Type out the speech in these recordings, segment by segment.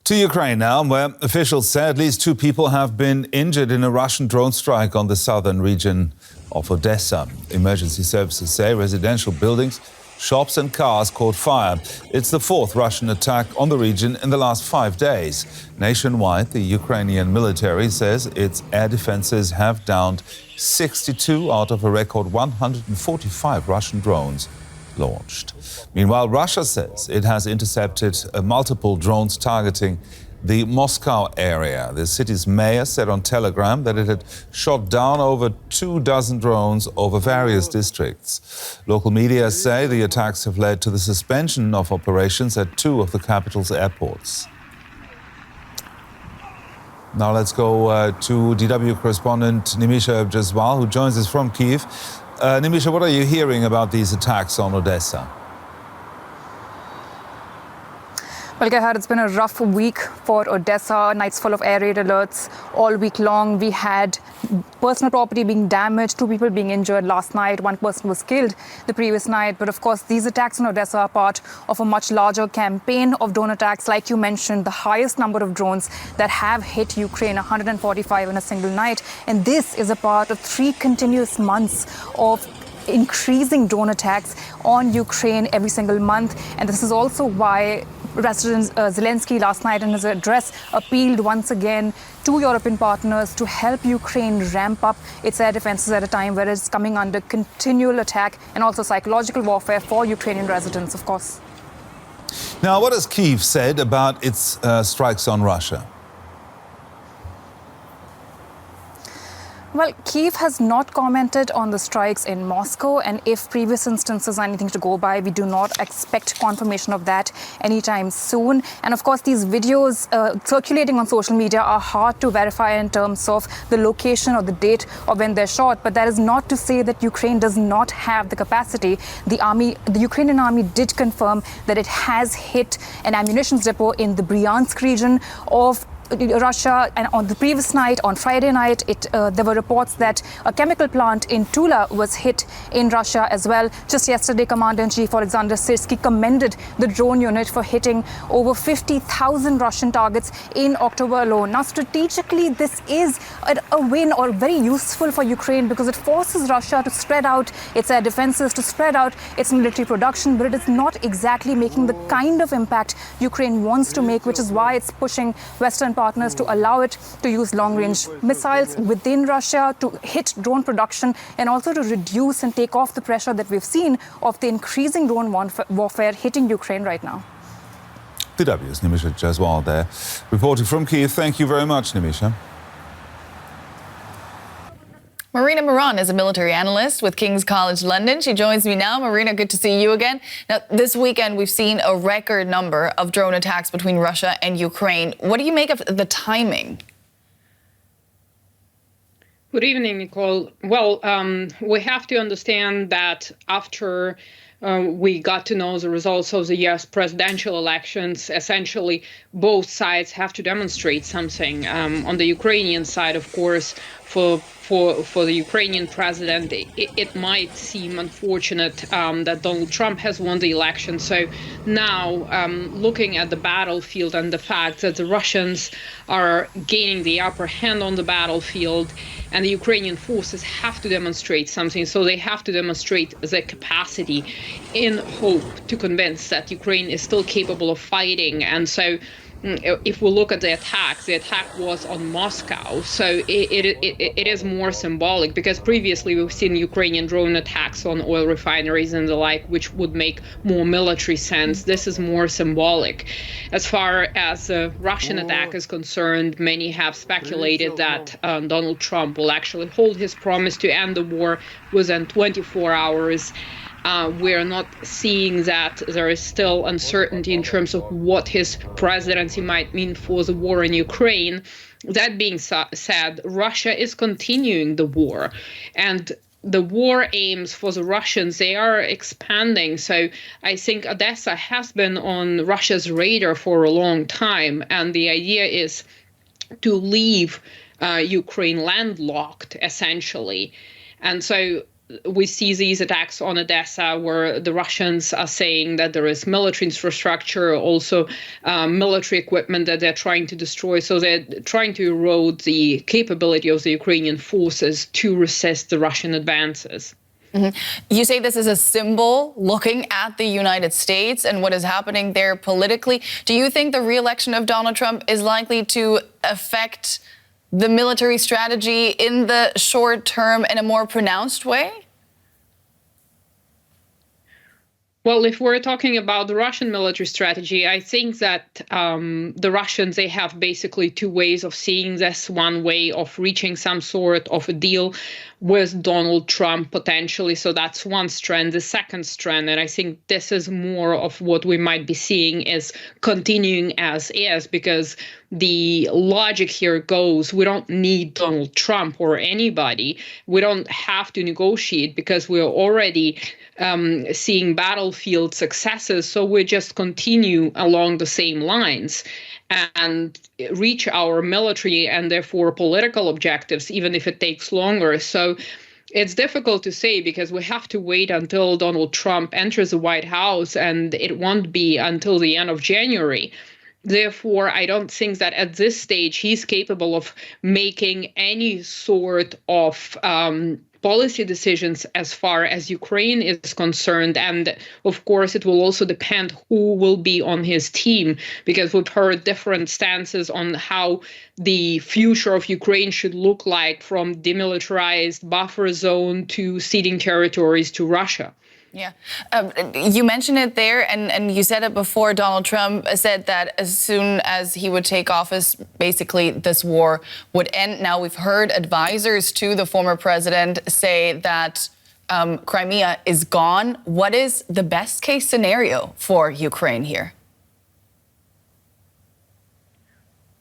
To Ukraine now, where officials say at least 2 people have been injured in a Russian drone strike on the southern region of Odessa. Emergency services say residential buildings, shops and cars caught fire. It's the 4th Russian attack on the region in the last 5 days. Nationwide, the Ukrainian military says its air defenses have downed 62 out of a record 145 Russian drones launched. Meanwhile, Russia says it has intercepted multiple drones targeting the Moscow area. The city's mayor said on Telegram that it had shot down over 24 drones over various districts. Local media say the attacks have led to the suspension of operations at 2 of the capital's airports. Now let's go to DW correspondent Nimisha Jaiswal, who joins us from Kyiv. Nimisha, what are you hearing about these attacks on Odessa? Well, Gerhard, it's been a rough week for Odessa. Nights full of air raid alerts all week long. We had personal property being damaged, 2 people being injured last night. 1 person was killed the previous night. But of course, these attacks in Odessa are part of a much larger campaign of drone attacks. Like you mentioned, the highest number of drones that have hit Ukraine, 145 in a single night. And this is a part of 3 continuous months of increasing drone attacks on Ukraine every single month. And this is also why President Zelenskyy last night in his address appealed once again to European partners to help Ukraine ramp up its air defenses at a time where it's coming under continual attack and also psychological warfare for Ukrainian residents, of course. Now, what has Kyiv said about its strikes on Russia? Well, Kyiv has not commented on the strikes in Moscow, and if previous instances are anything to go by, we do not expect confirmation of that anytime soon. And of course, these videos circulating on social media are hard to verify in terms of the location or the date of when they're shot. But that is not to say that Ukraine does not have the capacity. The Ukrainian army did confirm that it has hit an ammunition depot in the Bryansk region of Russia, and on the previous night, on Friday night, there were reports that a chemical plant in Tula was hit in Russia as well. Just yesterday, Commander-in-Chief Alexander Syrsky commended the drone unit for hitting over 50,000 Russian targets in October alone. Now, strategically, this is a win or very useful for Ukraine because it forces Russia to spread out its air defenses, to spread out its military production, but it is not exactly making the kind of impact Ukraine wants to make, which is why it's pushing Western partners to allow it to use long-range missiles within Russia, to hit drone production, and also to reduce and take off the pressure that we've seen of the increasing drone warfare hitting Ukraine right now. DW's Nimisha Jaiswal there, reporting from Kyiv. Thank you very much, Nimisha. Marina Miron is a military analyst with King's College London. She joins me now. Marina, good to see you again. Now, this weekend, we've seen a record number of drone attacks between Russia and Ukraine. What do you make of the timing? Good evening, Nicole. Well, we have to understand that after we got to know the results of the U.S. presidential elections, essentially both sides have to demonstrate something. On the Ukrainian side, of course, for the Ukrainian president, it might seem unfortunate that Donald Trump has won the election. So now, looking at the battlefield and the fact that the Russians are gaining the upper hand on the battlefield, and the Ukrainian forces have to demonstrate something. So they have to demonstrate their capacity in hope to convince that Ukraine is still capable of fighting. And so if we look at the attack was on Moscow. So it is more symbolic, because previously we've seen Ukrainian drone attacks on oil refineries and the like, which would make more military sense. This is more symbolic. As far as the Russian attack is concerned, many have speculated that Donald Trump will actually hold his promise to end the war within 24 hours. We're not seeing that. There is still uncertainty in terms of what his presidency might mean for the war in Ukraine. That being said, Russia is continuing the war, and the war aims for the Russians, they are expanding. So I think Odessa has been on Russia's radar for a long time, and the idea is to leave Ukraine landlocked, essentially. And so we see these attacks on Odessa, where the Russians are saying that there is military infrastructure, also military equipment that they're trying to destroy. So they're trying to erode the capability of the Ukrainian forces to resist the Russian advances. Mm-hmm. You say this is a symbol looking at the United States and what is happening there politically. Do you think the re-election of Donald Trump is likely to affect the military strategy in the short term in a more pronounced way? Well, if we're talking about the Russian military strategy, I think that the Russians, they have basically two ways of seeing this. One way of reaching some sort of a deal with Donald Trump potentially. So that's one strand. The second strand, and I think this is more of what we might be seeing, is continuing as is, because the logic here goes, we don't need Donald Trump or anybody. We don't have to negotiate because we're already seeing battlefield successes. So we just continue along the same lines and reach our military and therefore political objectives, even if it takes longer. So it's difficult to say because we have to wait until Donald Trump enters the White House, and it won't be until the end of January. Therefore, I don't think that at this stage he's capable of making any sort of policy decisions as far as Ukraine is concerned. And of course, it will also depend who will be on his team, because we've heard different stances on how the future of Ukraine should look like, from demilitarized buffer zone to ceding territories to Russia. Yeah. You mentioned it there, and you said it before. Donald Trump said that as soon as he would take office, basically this war would end. Now, we've heard advisors to the former president say that Crimea is gone. What is the best case scenario for Ukraine here?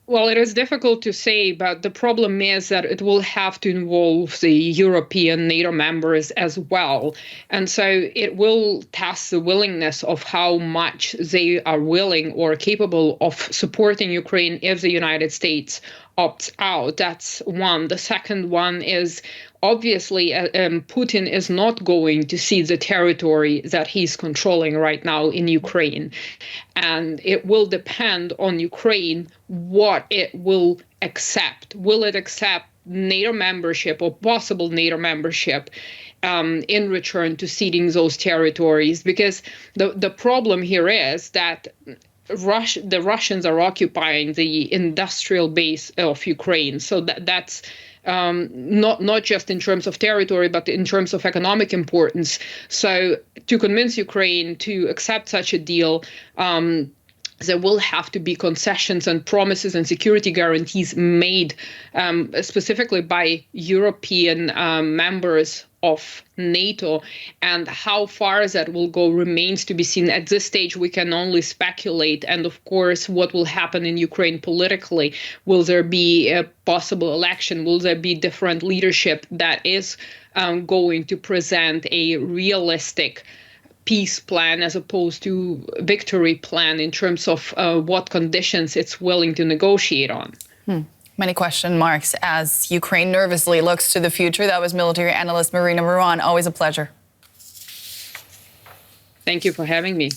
Well, it is difficult to say, but the problem is that it will have to involve the European NATO members as well. And so it will test the willingness of how much they are willing or capable of supporting Ukraine if the United States opts out. That's one. The second one is, obviously, Putin is not going to cede the territory that he's controlling right now in Ukraine. And it will depend on Ukraine what it will accept. Will it accept NATO membership or possible NATO membership in return to ceding those territories? Because the problem here is that the Russians are occupying the industrial base of Ukraine. So that's not just in terms of territory, but in terms of economic importance. So to convince Ukraine to accept such a deal, there will have to be concessions and promises and security guarantees made specifically by European members of NATO. And how far that will go remains to be seen. At this stage, we can only speculate. And of course, what will happen in Ukraine politically? Will there be a possible election? Will there be different leadership that is going to present a realistic peace plan as opposed to victory plan in terms of what conditions it's willing to negotiate on? Many question marks as Ukraine nervously looks to the future. That was military analyst Marina Miron. Always a pleasure. Thank you for having me.